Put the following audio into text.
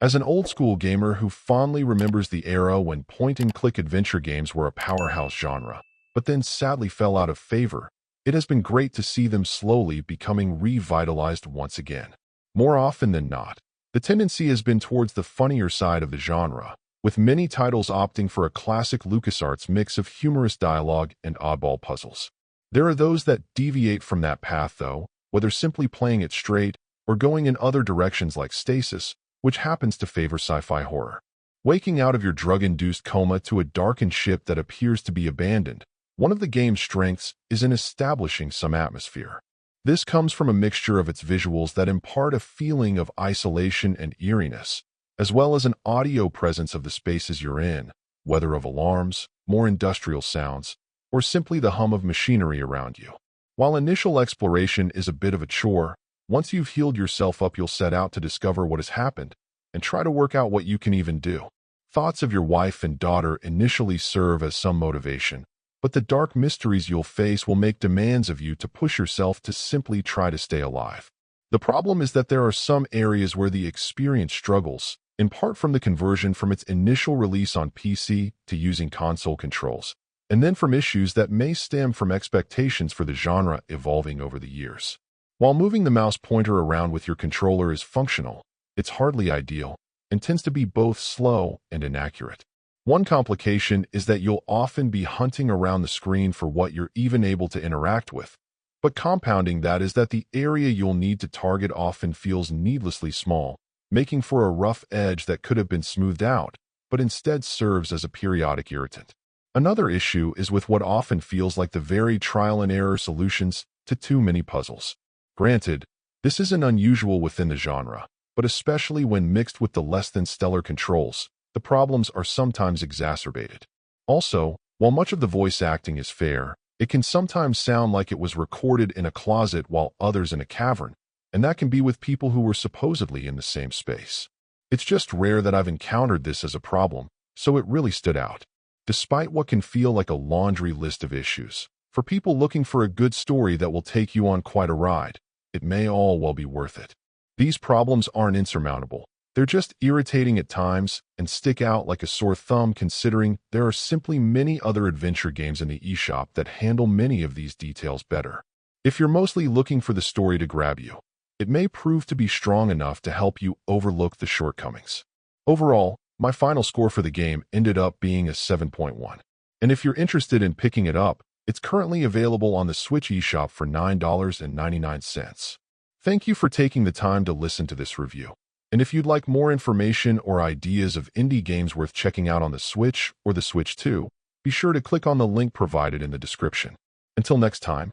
As an old-school gamer who fondly remembers the era when point-and-click adventure games were a powerhouse genre, but then sadly fell out of favor, it has been great to see them slowly becoming revitalized once again. More often than not, the tendency has been towards the funnier side of the genre, with many titles opting for a classic LucasArts mix of humorous dialogue and oddball puzzles. There are those that deviate from that path, though, whether simply playing it straight or going in other directions like Stasis, which happens to favor sci-fi horror. Waking out of your drug-induced coma to a darkened ship that appears to be abandoned, one of the game's strengths is in establishing some atmosphere. This comes from a mixture of its visuals that impart a feeling of isolation and eeriness, as well as an audio presence of the spaces you're in, whether of alarms, more industrial sounds, or simply the hum of machinery around you. While initial exploration is a bit of a chore, once you've healed yourself up, you'll set out to discover what has happened and try to work out what you can even do. Thoughts of your wife and daughter initially serve as some motivation, but the dark mysteries you'll face will make demands of you to push yourself to simply try to stay alive. The problem is that there are some areas where the experience struggles, in part from the conversion from its initial release on PC to using console controls, and then from issues that may stem from expectations for the genre evolving over the years. While moving the mouse pointer around with your controller is functional, it's hardly ideal and tends to be both slow and inaccurate. One complication is that you'll often be hunting around the screen for what you're even able to interact with, but compounding that is that the area you'll need to target often feels needlessly small, making for a rough edge that could have been smoothed out, but instead serves as a periodic irritant. Another issue is with what often feels like the very trial-and-error solutions to too many puzzles. Granted, this isn't unusual within the genre, but especially when mixed with the less-than-stellar controls, the problems are sometimes exacerbated. Also, while much of the voice acting is fair, it can sometimes sound like it was recorded in a closet while others in a cavern, and that can be with people who were supposedly in the same space. It's just rare that I've encountered this as a problem, so it really stood out. Despite what can feel like a laundry list of issues, for people looking for a good story that will take you on quite a ride, it may all well be worth it. These problems aren't insurmountable. They're just irritating at times and stick out like a sore thumb considering there are simply many other adventure games in the eShop that handle many of these details better. If you're mostly looking for the story to grab you, it may prove to be strong enough to help you overlook the shortcomings. Overall, my final score for the game ended up being a 7.1. And if you're interested in picking it up, it's currently available on the Switch eShop for $9.99. Thank you for taking the time to listen to this review. And if you'd like more information or ideas of indie games worth checking out on the Switch or the Switch 2, be sure to click on the link provided in the description. Until next time,